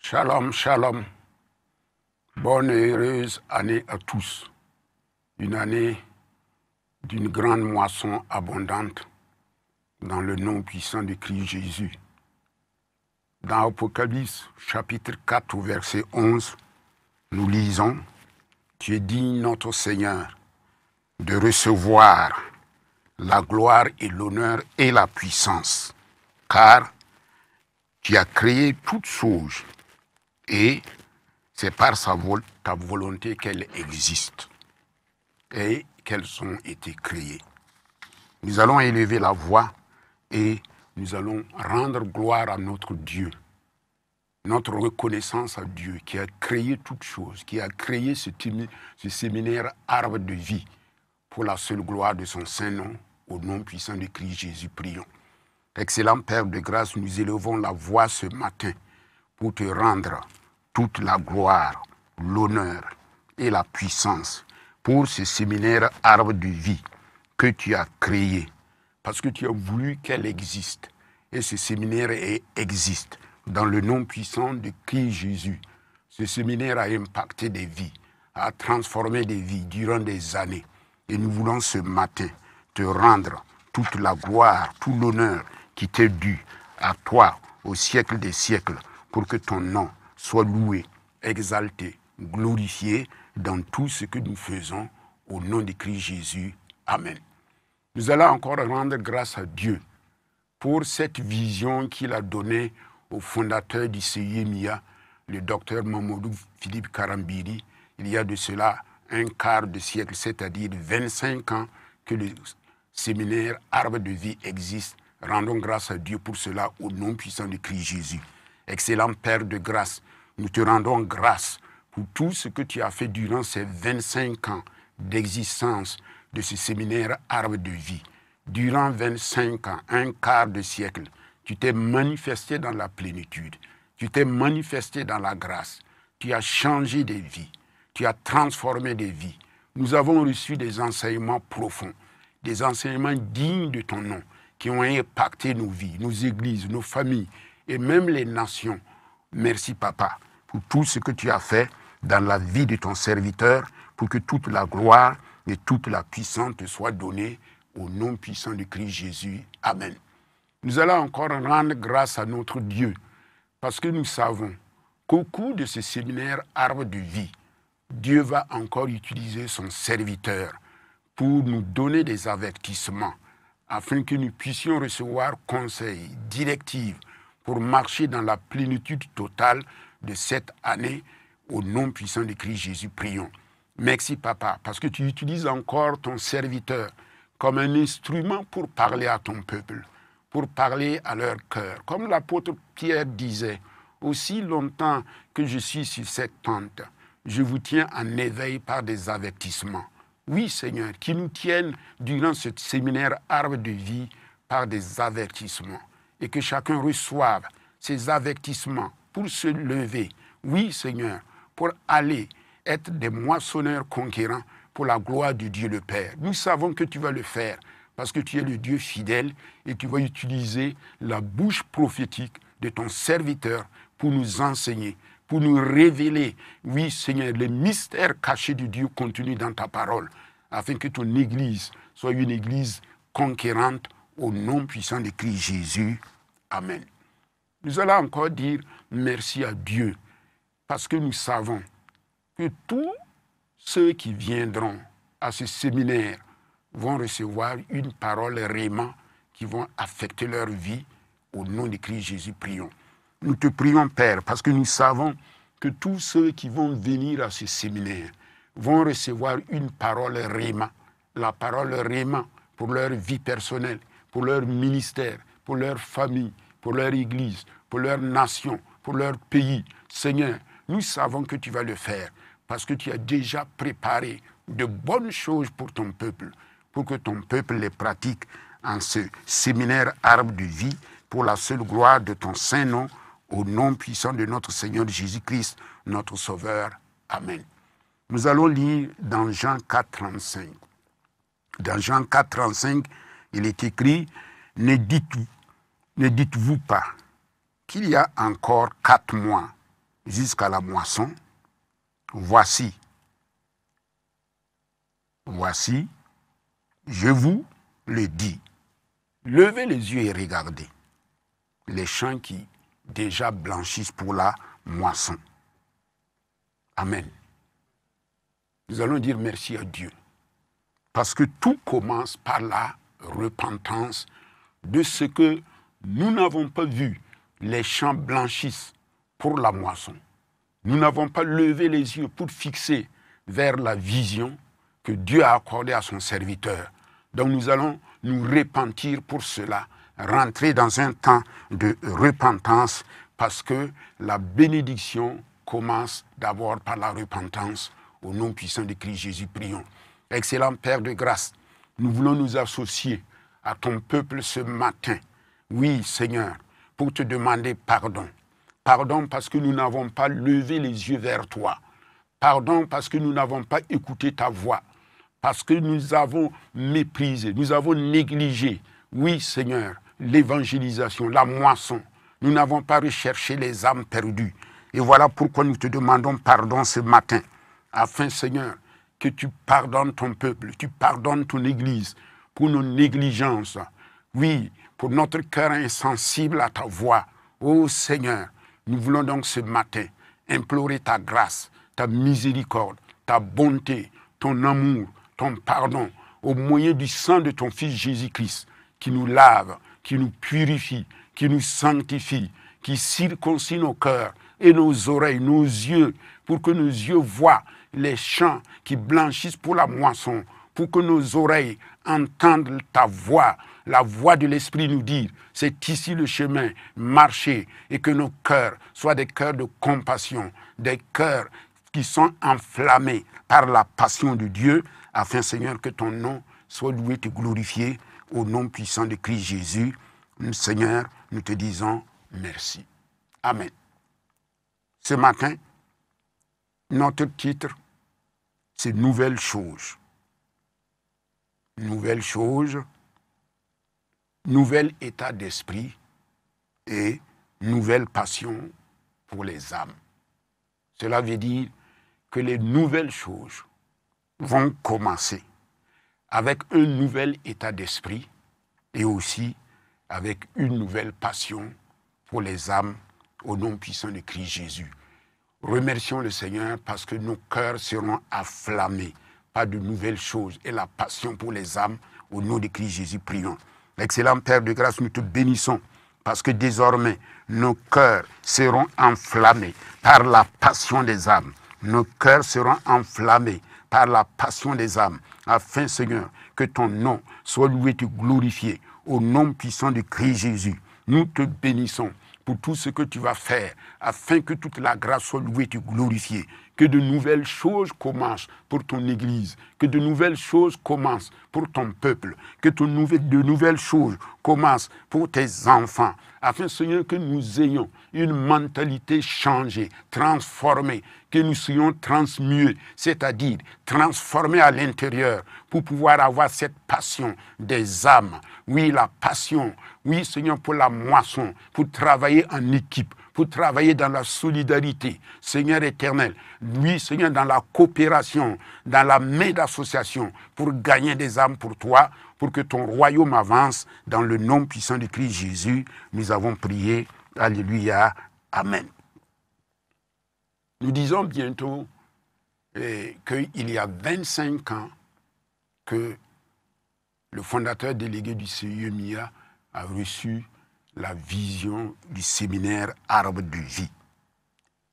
Shalom, shalom. Bonne et heureuse année à tous. Une année d'une grande moisson abondante dans le nom puissant de Christ Jésus. Dans Apocalypse chapitre 4 au verset 11, nous lisons « Tu es digne, notre Seigneur, de recevoir la gloire et l'honneur et la puissance, car tu as créé toutes choses et c'est par ta volonté qu'elles existent et qu'elles ont été créées. » Nous allons élever la voix et nous allons rendre gloire à notre Dieu, notre reconnaissance à Dieu qui a créé toutes choses, qui a créé ce séminaire arbre de vie pour la seule gloire de son Saint-Nom, au nom puissant de Christ Jésus, prions. Excellent Père de grâce, nous élevons la voix ce matin pour te rendre toute la gloire, l'honneur et la puissance pour ce séminaire arbre de vie que tu as créé, parce que tu as voulu qu'elle existe. Et ce séminaire existe dans le nom puissant de Christ Jésus. Ce séminaire a impacté des vies, a transformé des vies durant des années. Et nous voulons ce matin te rendre toute la gloire, tout l'honneur qui t'est dû à toi au siècle des siècles, pour que ton nom soit loué, exalté, glorifié dans tout ce que nous faisons au nom de Christ Jésus. Amen. Nous allons encore rendre grâce à Dieu pour cette vision qu'il a donnée au fondateur du CIMIA, le docteur Mamadou Philippe Karambiri, il y a de cela un quart de siècle, c'est-à-dire 25 ans que le séminaire Arbre de vie existe. Rendons grâce à Dieu pour cela au nom puissant de Christ Jésus. Excellent Père de grâce, nous te rendons grâce pour tout ce que tu as fait durant ces 25 ans d'existence de ce séminaire Arbre de vie. Durant 25 ans, un quart de siècle, tu t'es manifesté dans la plénitude, tu t'es manifesté dans la grâce, tu as changé des vies, tu as transformé des vies. Nous avons reçu des enseignements profonds, des enseignements dignes de ton nom, qui ont impacté nos vies, nos églises, nos familles et même les nations. Merci Papa pour tout ce que tu as fait dans la vie de ton serviteur, pour que toute la gloire et toute la puissance te soient données au nom puissant de Christ Jésus. Amen. Nous allons encore rendre grâce à notre Dieu, parce que nous savons qu'au cours de ce séminaire Arbre de vie, Dieu va encore utiliser son serviteur pour nous donner des avertissements, afin que nous puissions recevoir conseils, directives, pour marcher dans la plénitude totale de cette année, au nom puissant de Christ Jésus, prions. Merci Papa, parce que tu utilises encore ton serviteur comme un instrument pour parler à ton peuple, pour parler à leur cœur. Comme l'apôtre Pierre disait, aussi longtemps que je suis sur cette tente, je vous tiens en éveil par des avertissements. Oui Seigneur, qui nous tiennent durant ce séminaire Arbre de vie par des avertissements, et que chacun reçoive ces avertissements pour se lever. Oui Seigneur, pour aller être des moissonneurs conquérants pour la gloire de Dieu le Père. Nous savons que tu vas le faire parce que tu es le Dieu fidèle et tu vas utiliser la bouche prophétique de ton serviteur pour nous enseigner, pour nous révéler, oui Seigneur, les mystères cachés de Dieu contenus dans ta parole, afin que ton Église soit une Église conquérante au nom puissant de Christ Jésus. Amen. Nous allons encore dire merci à Dieu parce que nous savons que tous ceux qui viendront à ce séminaire vont recevoir une parole réma qui vont affecter leur vie. Au nom de Christ Jésus, prions. Nous te prions, Père, parce que nous savons que tous ceux qui vont venir à ce séminaire vont recevoir une parole réma, la parole réma pour leur vie personnelle, pour leur ministère, pour leur famille, pour leur église, pour leur nation, pour leur pays. Seigneur, nous savons que tu vas le faire parce que tu as déjà préparé de bonnes choses pour ton peuple, pour que ton peuple les pratique en ce séminaire Arbre de vie pour la seule gloire de ton Saint-Nom, au nom puissant de notre Seigneur Jésus-Christ, notre Sauveur. Amen. Nous allons lire dans Jean 4, 35. Dans Jean 4, 35, il est écrit « Ne dites-vous pas qu'il y a encore 4 mois jusqu'à la moisson. Voici, je vous le dis. Levez les yeux et regardez les champs qui déjà blanchissent pour la moisson. Amen. Nous allons dire merci à Dieu. Parce que tout commence par la repentance de ce que nous n'avons pas vu. Les champs blanchissent pour la moisson. Nous n'avons pas levé les yeux pour fixer vers la vision que Dieu a accordée à son serviteur. Donc nous allons nous repentir pour cela, rentrer dans un temps de repentance parce que la bénédiction commence d'abord par la repentance. Au nom puissant de Christ Jésus, prions. Excellent Père de grâce, nous voulons nous associer à ton peuple ce matin. Oui, Seigneur, pour te demander pardon. Pardon parce que nous n'avons pas levé les yeux vers toi. Pardon parce que nous n'avons pas écouté ta voix. Parce que nous avons méprisé, nous avons négligé, oui Seigneur, l'évangélisation, la moisson. Nous n'avons pas recherché les âmes perdues. Et voilà pourquoi nous te demandons pardon ce matin. Afin, Seigneur, que tu pardonnes ton peuple, tu pardonnes ton Église pour nos négligences. Oui, pour notre cœur insensible à ta voix. Ô Seigneur, nous voulons donc ce matin implorer ta grâce, ta miséricorde, ta bonté, ton amour, ton pardon, au moyen du sang de ton Fils Jésus-Christ, qui nous lave, qui nous purifie, qui nous sanctifie, qui circoncis nos cœurs et nos oreilles, nos yeux, pour que nos yeux voient les champs qui blanchissent pour la moisson, pour que nos oreilles entendent ta voix, la voix de l'Esprit nous dire, c'est ici le chemin, marchez, et que nos cœurs soient des cœurs de compassion, des cœurs qui sont enflammés par la passion de Dieu, afin, Seigneur, que ton nom soit loué et glorifié au nom puissant de Christ Jésus. Seigneur, nous te disons merci. Amen. Ce matin, notre titre, c'est « Nouvelle chose ». Nouvelle chose, nouvel état d'esprit et nouvelle passion pour les âmes. Cela veut dire que les nouvelles choses vont commencer avec un nouvel état d'esprit et aussi avec une nouvelle passion pour les âmes au nom puissant de Christ Jésus. Remercions le Seigneur parce que nos cœurs seront afflammés par de nouvelles choses et la passion pour les âmes au nom de Christ Jésus, prions. Excellent Père de grâce, nous te bénissons parce que désormais nos cœurs seront enflammés par la passion des âmes. Nos cœurs seront enflammés par la passion des âmes, afin, Seigneur, que ton nom soit loué et glorifié au nom puissant de Christ Jésus. Nous te bénissons pour tout ce que tu vas faire, afin que toute la grâce soit louée et glorifiée. Que de nouvelles choses commencent pour ton Église, que de nouvelles choses commencent pour ton peuple, que de nouvelles choses commencent pour tes enfants, afin, Seigneur, que nous ayons une mentalité changée, transformée, que nous soyons transmués, c'est-à-dire transformés à l'intérieur, pour pouvoir avoir cette passion des âmes. Oui, la passion, oui, Seigneur, pour la moisson, pour travailler en équipe, pour travailler dans la solidarité, Seigneur éternel. Oui, Seigneur, dans la coopération, dans la main d'association, pour gagner des âmes pour toi, pour que ton royaume avance. Dans le nom puissant de Christ Jésus, nous avons prié. Alléluia. Amen. Nous disons bientôt qu'il y a 25 ans que le fondateur délégué du CIEMIA a reçu la vision du séminaire Arbre de vie.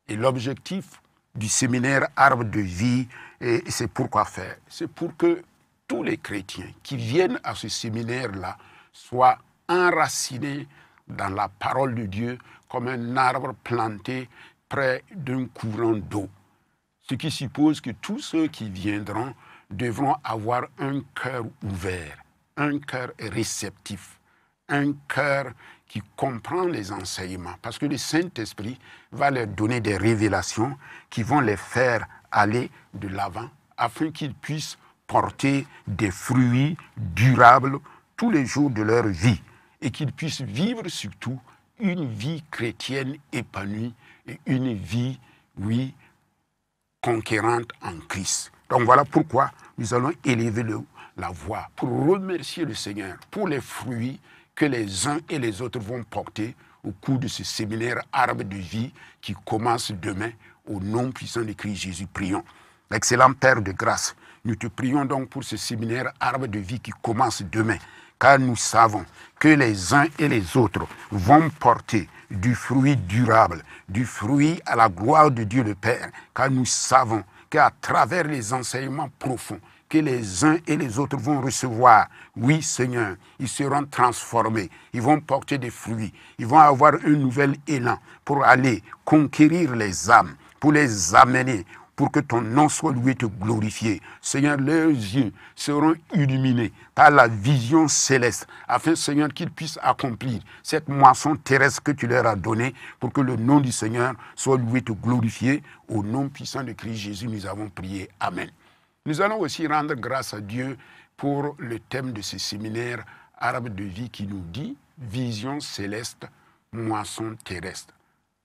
Et l'objectif du séminaire Arbre de vie, c'est pour quoi faire? C'est pour que tous les chrétiens qui viennent à ce séminaire-là soient enracinés dans la parole de Dieu comme un arbre planté près d'un courant d'eau. Ce qui suppose que tous ceux qui viendront devront avoir un cœur ouvert, un cœur réceptif, un cœur qui comprend les enseignements. Parce que le Saint-Esprit va leur donner des révélations qui vont les faire aller de l'avant afin qu'ils puissent porter des fruits durables tous les jours de leur vie et qu'ils puissent vivre surtout une vie chrétienne épanouie et une vie, oui, conquérante en Christ. Donc voilà pourquoi nous allons élever la voix pour remercier le Seigneur pour les fruits que les uns et les autres vont porter au cours de ce séminaire Arbre de vie qui commence demain au nom puissant de Christ Jésus. Prions. Excellent Père de grâce, nous te prions donc pour ce séminaire Arbre de vie qui commence demain, car nous savons que les uns et les autres vont porter du fruit durable, du fruit à la gloire de Dieu le Père, car nous savons qu'à travers les enseignements profonds que les uns et les autres vont recevoir, oui Seigneur, ils seront transformés, ils vont porter des fruits, ils vont avoir un nouvel élan pour aller conquérir les âmes, pour les amener, pour que ton nom soit loué, te glorifié. Seigneur, leurs yeux seront illuminés par la vision céleste, afin, Seigneur, qu'ils puissent accomplir cette moisson terrestre que tu leur as donnée, pour que le nom du Seigneur soit loué, te glorifié. Au nom puissant de Christ Jésus, nous avons prié. Amen. Nous allons aussi rendre grâce à Dieu pour le thème de ce séminaire Arbre de vie qui nous dit « Vision céleste, moisson terrestre ».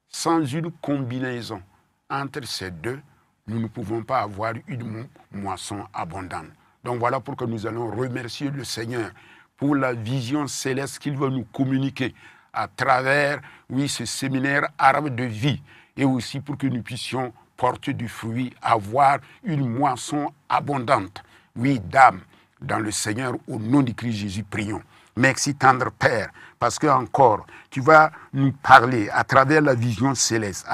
Sans une combinaison entre ces deux, nous ne pouvons pas avoir une moisson abondante. Donc voilà pourquoi nous allons remercier le Seigneur pour la vision céleste qu'il va nous communiquer à travers, oui, ce séminaire Arbre de vie, et aussi pour que nous puissions porter du fruit, avoir une moisson abondante, oui, d'âme, dans le Seigneur, au nom de Christ Jésus, prions. Merci tendre Père, parce que encore, tu vas nous parler à travers la vision céleste,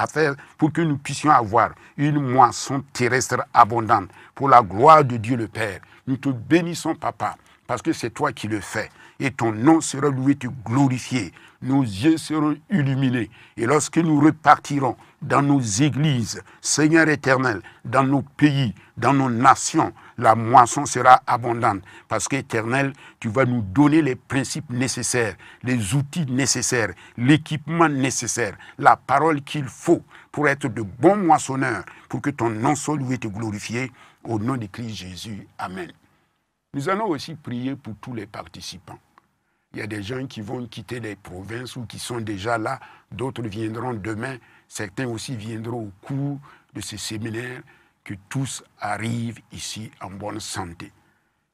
pour que nous puissions avoir une moisson terrestre abondante, pour la gloire de Dieu le Père. Nous te bénissons, Papa, parce que c'est toi qui le fais. Et ton nom sera loué, te glorifié. Nos yeux seront illuminés. Et lorsque nous repartirons dans nos églises, Seigneur éternel, dans nos pays, dans nos nations, la moisson sera abondante. Parce qu'éternel, tu vas nous donner les principes nécessaires, les outils nécessaires, l'équipement nécessaire, la parole qu'il faut pour être de bons moissonneurs, pour que ton nom soit loué, te glorifié. Au nom de Christ Jésus. Amen. Nous allons aussi prier pour tous les participants. Il y a des gens qui vont quitter les provinces ou qui sont déjà là. D'autres viendront demain. Certains aussi viendront au cours de ce séminaire. Que tous arrivent ici en bonne santé.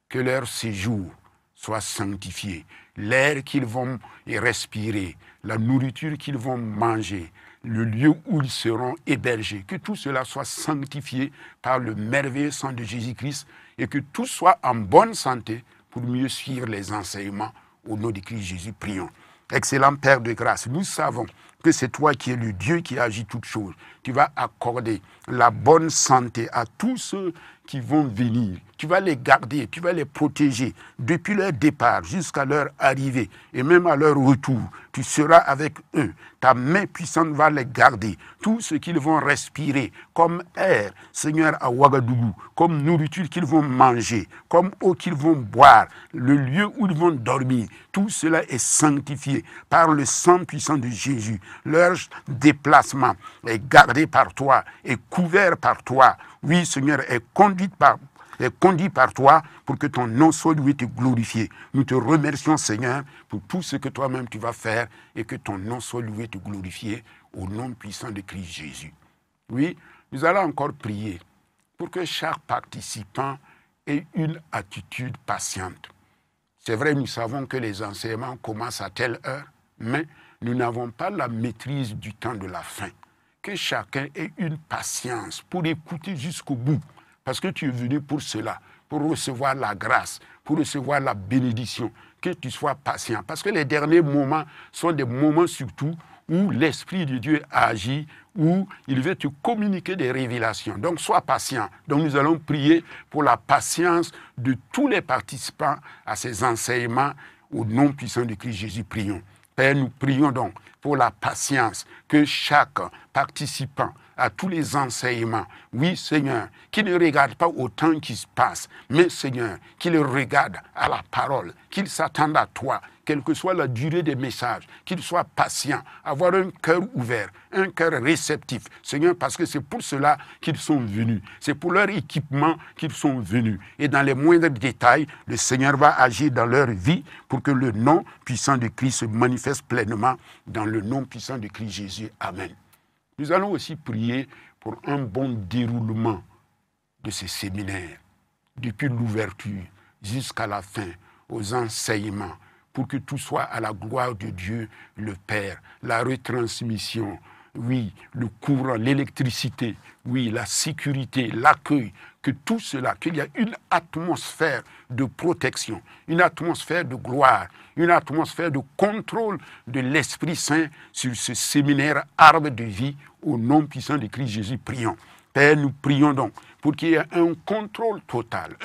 Que leur séjour soit sanctifié. L'air qu'ils vont respirer, la nourriture qu'ils vont manger, le lieu où ils seront hébergés. Que tout cela soit sanctifié par le merveilleux sang de Jésus-Christ et que tout soit en bonne santé pour mieux suivre les enseignements. Au nom de Christ Jésus, prions. Excellent Père de grâce, nous savons que c'est toi qui es le Dieu qui agit toutes choses. Tu vas accorder la bonne santé à tous ceux qui vont venir. Tu vas les garder, tu vas les protéger depuis leur départ jusqu'à leur arrivée et même à leur retour. Tu seras avec eux. Ta main puissante va les garder. Tout ce qu'ils vont respirer comme air, Seigneur, à Ouagadougou, comme nourriture qu'ils vont manger, comme eau qu'ils vont boire, le lieu où ils vont dormir, tout cela est sanctifié par le sang puissant de Jésus. Leur déplacement est gardé par toi, est couvert par toi. Oui, Seigneur, est conduit par toi pour que ton nom soit loué et glorifié. Nous te remercions, Seigneur, pour tout ce que toi-même tu vas faire et que ton nom soit loué et glorifié au nom puissant de Christ Jésus. Oui, nous allons encore prier pour que chaque participant ait une attitude patiente. C'est vrai, nous savons que les enseignements commencent à telle heure, mais nous n'avons pas la maîtrise du temps de la fin. Que chacun ait une patience pour écouter jusqu'au bout. Parce que tu es venu pour cela, pour recevoir la grâce, pour recevoir la bénédiction. Que tu sois patient. Parce que les derniers moments sont des moments surtout où l'Esprit de Dieu agit, où il veut te communiquer des révélations. Donc sois patient. Donc nous allons prier pour la patience de tous les participants à ces enseignements. Au nom puissant de Christ Jésus, prions. Père, nous prions donc pour la patience que chaque participant à tous les enseignements, oui Seigneur, qui ne regarde pas au temps qui se passe, mais Seigneur, qu'il regarde à la parole, qu'il s'attende à toi, quelle que soit la durée des messages, qu'ils soient patients, avoir un cœur ouvert, un cœur réceptif. Seigneur, parce que c'est pour cela qu'ils sont venus. C'est pour leur équipement qu'ils sont venus. Et dans les moindres détails, le Seigneur va agir dans leur vie pour que le nom puissant de Christ se manifeste pleinement dans le nom puissant de Christ Jésus. Amen. Nous allons aussi prier pour un bon déroulement de ces séminaires, depuis l'ouverture jusqu'à la fin, aux enseignements, pour que tout soit à la gloire de Dieu le Père, la retransmission, oui, le courant, l'électricité, oui, la sécurité, l'accueil, que tout cela, qu'il y a une atmosphère de protection, une atmosphère de gloire, une atmosphère de contrôle de l'Esprit Saint sur ce séminaire arbre de vie, au nom puissant de Christ Jésus, prions. Père, nous prions donc pour qu'il y ait un contrôle total,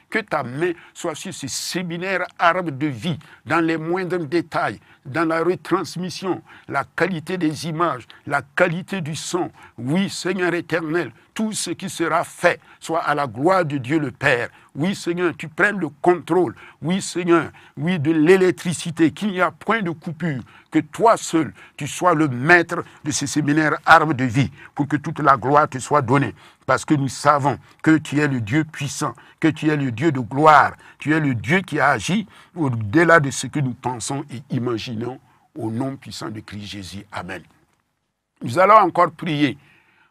que ta main soit sur ce séminaire arbre de vie, dans les moindres détails, dans la retransmission, la qualité des images, la qualité du son. Oui, Seigneur éternel, tout ce qui sera fait soit à la gloire de Dieu le Père. Oui, Seigneur, tu prennes le contrôle. Oui, Seigneur, oui, de l'électricité, qu'il n'y a point de coupure, que toi seul, tu sois le maître de ce séminaire arbre de vie, pour que toute la gloire te soit donnée. Parce que nous savons que tu es le Dieu puissant, que tu es le Dieu de gloire, tu es le Dieu qui a agi au-delà de ce que nous pensons et imaginons, au nom puissant de Christ Jésus. Amen. Nous allons encore prier,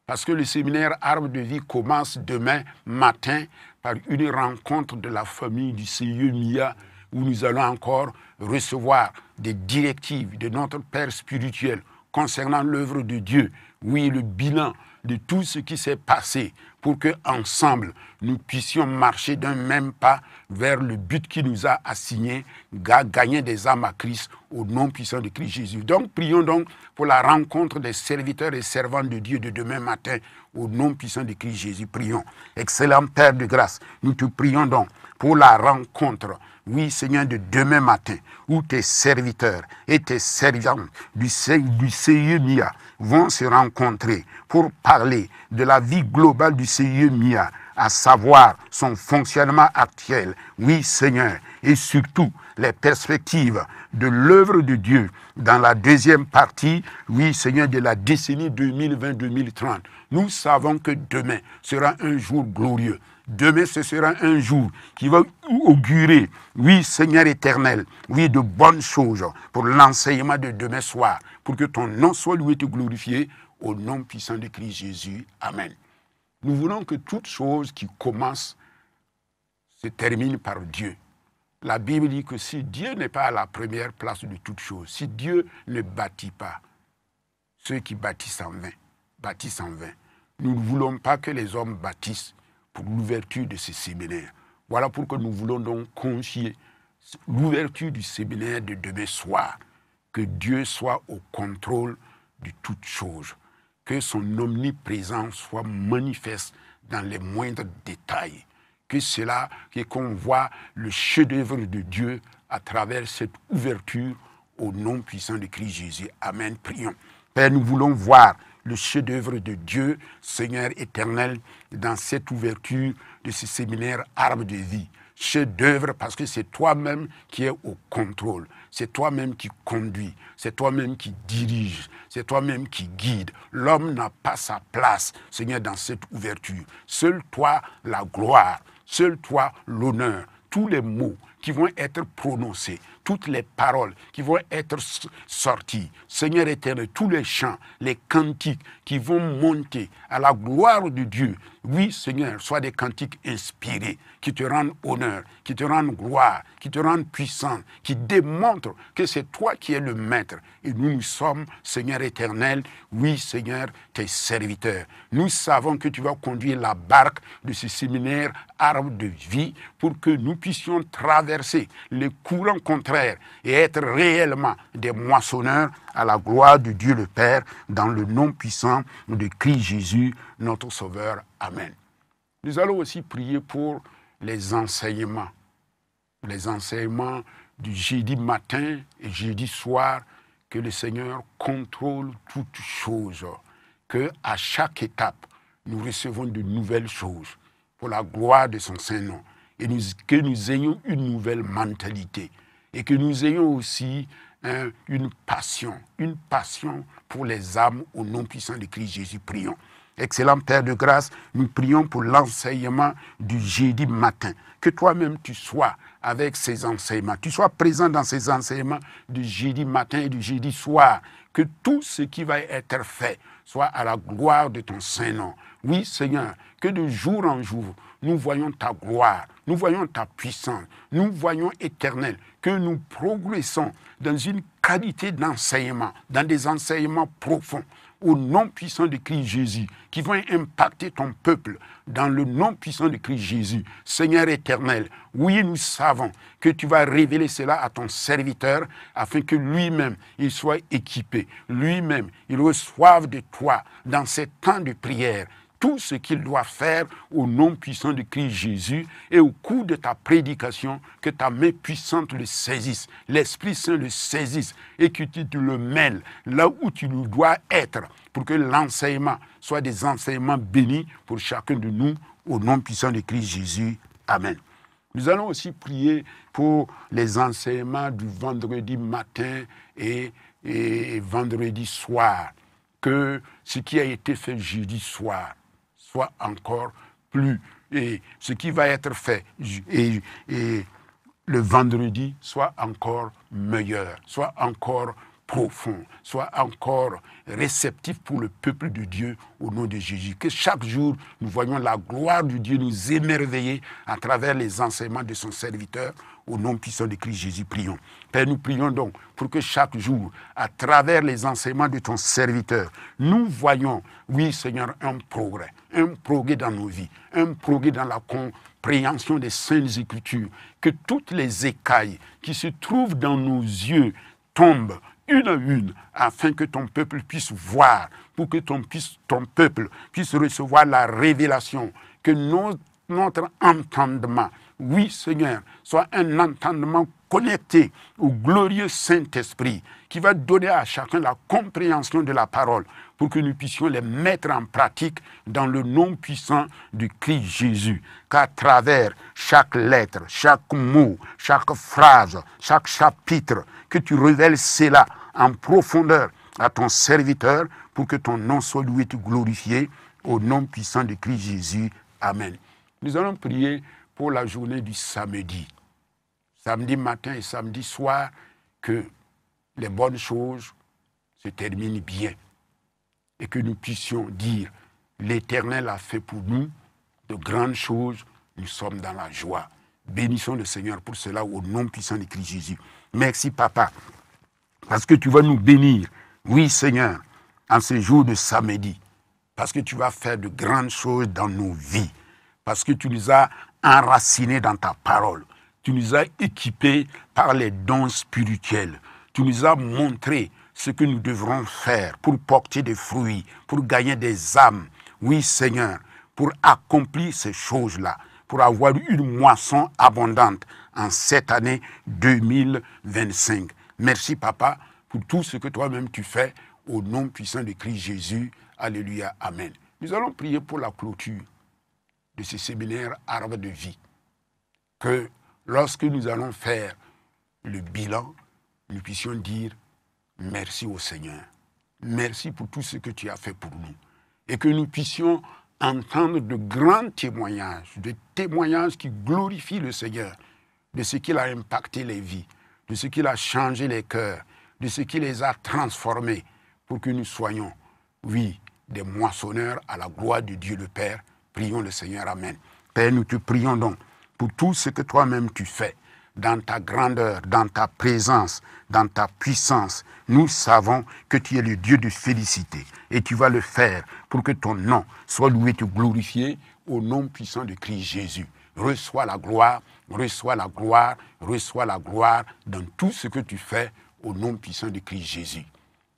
parce que le séminaire Arbre de Vie commence demain matin par une rencontre de la famille du CIE MIA, où nous allons encore recevoir des directives de notre Père spirituel concernant l'œuvre de Dieu. Oui, le bilan de tout ce qui s'est passé, pour que ensemble nous puissions marcher d'un même pas vers le but qui nous a assigné, gagner des âmes à Christ au nom puissant de Christ Jésus. Donc prions donc pour la rencontre des serviteurs et servantes de Dieu de demain matin au nom puissant de Christ Jésus. Prions. Excellent Père de grâce, nous te prions donc pour la rencontre, oui Seigneur, de demain matin, où tes serviteurs et tes servantes du CIE MIA vont se rencontrer pour parler de la vie globale du CIE MIA, à savoir son fonctionnement actuel, oui Seigneur, et surtout les perspectives de l'œuvre de Dieu dans la deuxième partie, oui Seigneur, de la décennie 2020-2030. Nous savons que demain sera un jour glorieux. Demain, ce sera un jour qui va augurer, oui Seigneur éternel, oui de bonnes choses pour l'enseignement de demain soir, pour que ton nom soit loué et glorifié au nom puissant de Christ Jésus. Amen. Nous voulons que toute chose qui commence se termine par Dieu. La Bible dit que si Dieu n'est pas à la première place de toute chose, si Dieu ne bâtit pas, ceux qui bâtissent en vain, bâtissent en vain. Nous ne voulons pas que les hommes bâtissent pour l'ouverture de ce séminaire. Voilà pourquoi nous voulons donc confier l'ouverture du séminaire de demain soir. Que Dieu soit au contrôle de toutes choses. Que son omniprésence soit manifeste dans les moindres détails. Que cela, qu'on voit le chef-d'œuvre de Dieu à travers cette ouverture au nom puissant de Christ Jésus. Amen. Prions. Père, nous voulons voir le chef-d'œuvre de Dieu, Seigneur éternel, dans cette ouverture de ce séminaire arbre de vie. Chef-d'œuvre parce que c'est toi-même qui es au contrôle, c'est toi-même qui conduis, c'est toi-même qui dirige, c'est toi-même qui guide. L'homme n'a pas sa place, Seigneur, dans cette ouverture. Seul toi la gloire, seul toi l'honneur. Tous les mots qui vont être prononcés, toutes les paroles qui vont être sorties, Seigneur éternel, tous les chants, les cantiques qui vont monter à la gloire de Dieu, oui Seigneur, soient des cantiques inspirés, qui te rendent honneur, qui te rendent gloire, qui te rendent puissant, qui démontrent que c'est toi qui es le maître. Et nous sommes, Seigneur éternel, oui Seigneur, tes serviteurs. Nous savons que tu vas conduire la barque de ce séminaire arbre de vie pour que nous puissions traverser les courants contraires et être réellement des moissonneurs à la gloire de Dieu le Père, dans le nom puissant de Christ Jésus, notre Sauveur. Amen. Nous allons aussi prier pour les enseignements du jeudi matin et jeudi soir, que le Seigneur contrôle toutes choses, que à chaque étape, nous recevons de nouvelles choses pour la gloire de son Saint-Nom, et que nous ayons une nouvelle mentalité, et que nous ayons aussi une passion pour les âmes au nom puissant de Christ Jésus. Prions. Excellent Père de grâce, nous prions pour l'enseignement du jeudi matin. Que toi-même tu sois avec ces enseignements, tu sois présent dans ces enseignements du jeudi matin et du jeudi soir. Que tout ce qui va être fait soit à la gloire de ton Saint-Nom. Oui, Seigneur, que de jour en jour, nous voyons ta gloire, nous voyons ta puissance, nous voyons éternel, que nous progressons dans une qualité d'enseignement, dans des enseignements profonds, au nom puissant de Christ Jésus, qui vont impacter ton peuple dans le nom puissant de Christ Jésus. Seigneur éternel, oui, nous savons que tu vas révéler cela à ton serviteur afin que lui-même, il soit équipé, lui-même, il reçoive de toi dans ces temps de prière tout ce qu'il doit faire au nom puissant de Christ Jésus, et au cours de ta prédication, que ta main puissante le saisisse, l'Esprit Saint le saisisse, et que tu le mêles là où tu dois être, pour que l'enseignement soit des enseignements bénis pour chacun de nous, au nom puissant de Christ Jésus. Amen. Nous allons aussi prier pour les enseignements du vendredi matin et vendredi soir, que ce qui a été fait jeudi soir soit encore plus, et ce qui va être fait et le vendredi soit encore meilleur, soit encore profond, soit encore réceptif pour le peuple de Dieu au nom de Jésus. Que chaque jour, nous voyons la gloire de Dieu nous émerveiller à travers les enseignements de son serviteur. Au nom puissant de Christ Jésus, prions. Père, nous prions donc pour que chaque jour, à travers les enseignements de ton serviteur, nous voyons, oui Seigneur, un progrès dans nos vies, un progrès dans la compréhension des Saintes Écritures, que toutes les écailles qui se trouvent dans nos yeux tombent une à une, afin que ton peuple puisse voir, pour que ton peuple puisse recevoir la révélation, que notre entendement, oui Seigneur, soit un entendement connecté au glorieux Saint-Esprit, qui va donner à chacun la compréhension de la parole, pour que nous puissions les mettre en pratique dans le nom puissant du Christ Jésus. Qu'à travers chaque lettre, chaque mot, chaque phrase, chaque chapitre, que tu révèles cela en profondeur à ton serviteur, pour que ton nom soit loué et glorifié, au nom puissant de Christ Jésus. Amen. Nous allons prier pour la journée du samedi. Samedi matin et samedi soir, que les bonnes choses se terminent bien et que nous puissions dire, l'Éternel a fait pour nous de grandes choses, nous sommes dans la joie. Bénissons le Seigneur pour cela au nom puissant de Christ Jésus. Merci Papa, parce que tu vas nous bénir, oui Seigneur, en ce jour de samedi, parce que tu vas faire de grandes choses dans nos vies, parce que tu nous as enracinés dans ta parole, tu nous as équipés par les dons spirituels, tu nous as montré ce que nous devrons faire pour porter des fruits, pour gagner des âmes, oui Seigneur, pour accomplir ces choses-là, pour avoir une moisson abondante en cette année 2025. Merci Papa pour tout ce que toi-même tu fais au nom puissant de Christ Jésus. Alléluia, Amen. Nous allons prier pour la clôture de ce séminaire Arbre de vie. Que lorsque nous allons faire le bilan, nous puissions dire merci au Seigneur. Merci pour tout ce que tu as fait pour nous. Et que nous puissions entendre de grands témoignages, des témoignages qui glorifient le Seigneur, de ce qu'il a impacté les vies, de ce qu'il a changé les cœurs, de ce qu'il les a transformés, pour que nous soyons, oui, des moissonneurs à la gloire de Dieu le Père. Prions le Seigneur, Amen. Père, nous te prions donc pour tout ce que toi-même tu fais, dans ta grandeur, dans ta présence, dans ta puissance. Nous savons que tu es le Dieu de félicité et tu vas le faire pour que ton nom soit loué et glorifié au nom puissant de Christ Jésus. Reçois la gloire, reçois la gloire, reçois la gloire dans tout ce que tu fais au nom puissant de Christ Jésus.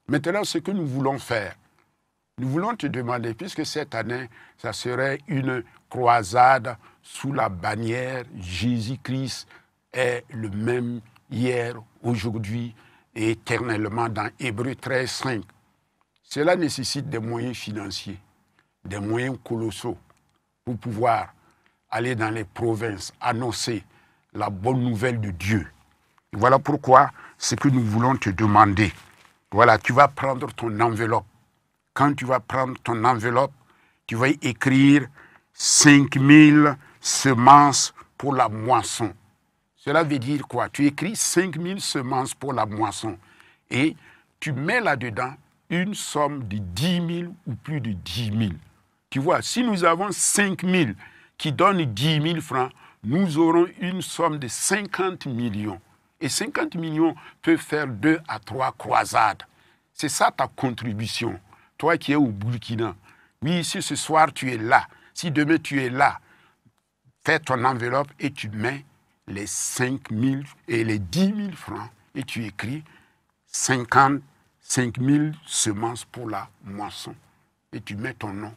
Maintenant, ce que nous voulons faire, nous voulons te demander, puisque cette année, ça serait une croisade sous la bannière Jésus-Christ est le même hier, aujourd'hui et éternellement dans Hébreux 13, 5. Cela nécessite des moyens financiers, des moyens colossaux pour pouvoir aller dans les provinces, annoncer la bonne nouvelle de Dieu. Voilà pourquoi ce que nous voulons te demander. Voilà, tu vas prendre ton enveloppe. Quand tu vas prendre ton enveloppe, tu vas y écrire 5000 semences pour la moisson. Cela veut dire quoi? Tu écris 5000 semences pour la moisson et tu mets là-dedans une somme de 10 000 ou plus de 10 000. Tu vois, si nous avons 5000 qui donnent 10 000 francs, nous aurons une somme de 50 millions. Et 50 millions peuvent faire 2 à 3 croisades. C'est ça ta contribution. Toi qui es au Burkina, oui, si ce soir tu es là, si demain tu es là, fais ton enveloppe et tu mets les 5 000 et les 10 000 francs et tu écris 55 000 semences pour la moisson. Et tu mets ton nom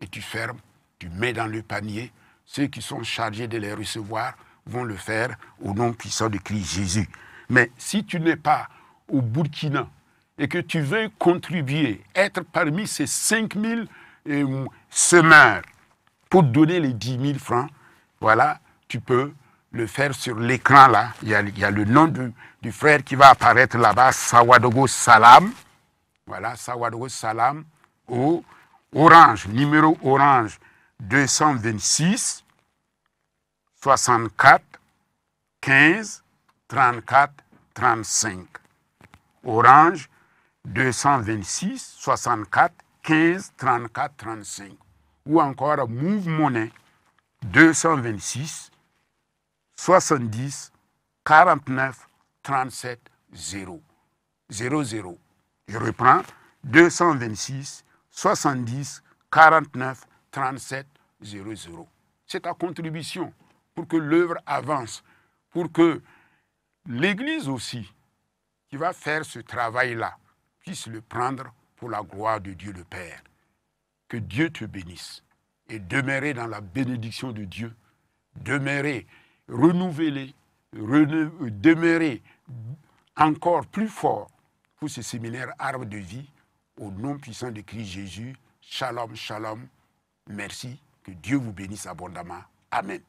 et tu fermes, tu mets dans le panier. Ceux qui sont chargés de les recevoir vont le faire au nom puissant de Christ Jésus. Mais si tu n'es pas au Burkina et que tu veux contribuer, être parmi ces 5 000 semeurs pour donner les 10 000 francs, voilà, tu peux le faire sur l'écran là. Il y a le nom du frère qui va apparaître là-bas, Sawadogo Salam. Voilà, Sawadogo Salam, au Orange, numéro Orange 226 64 15 34 35. Orange 226 64 15 34 35. Ou encore Move Money 226 70 49 37 0 00. Je reprends 226 70 49 37 00. C'est ta contribution pour que l'œuvre avance, pour que l'Église aussi, qui va faire ce travail-là, puisse le prendre pour la gloire de Dieu le Père. Que Dieu te bénisse et demeurer dans la bénédiction de Dieu, demeurer renouvelé, demeurer encore plus fort pour ce séminaire Arbre de vie, au nom puissant de Christ Jésus. Shalom, shalom. Merci. Que Dieu vous bénisse abondamment. Amen.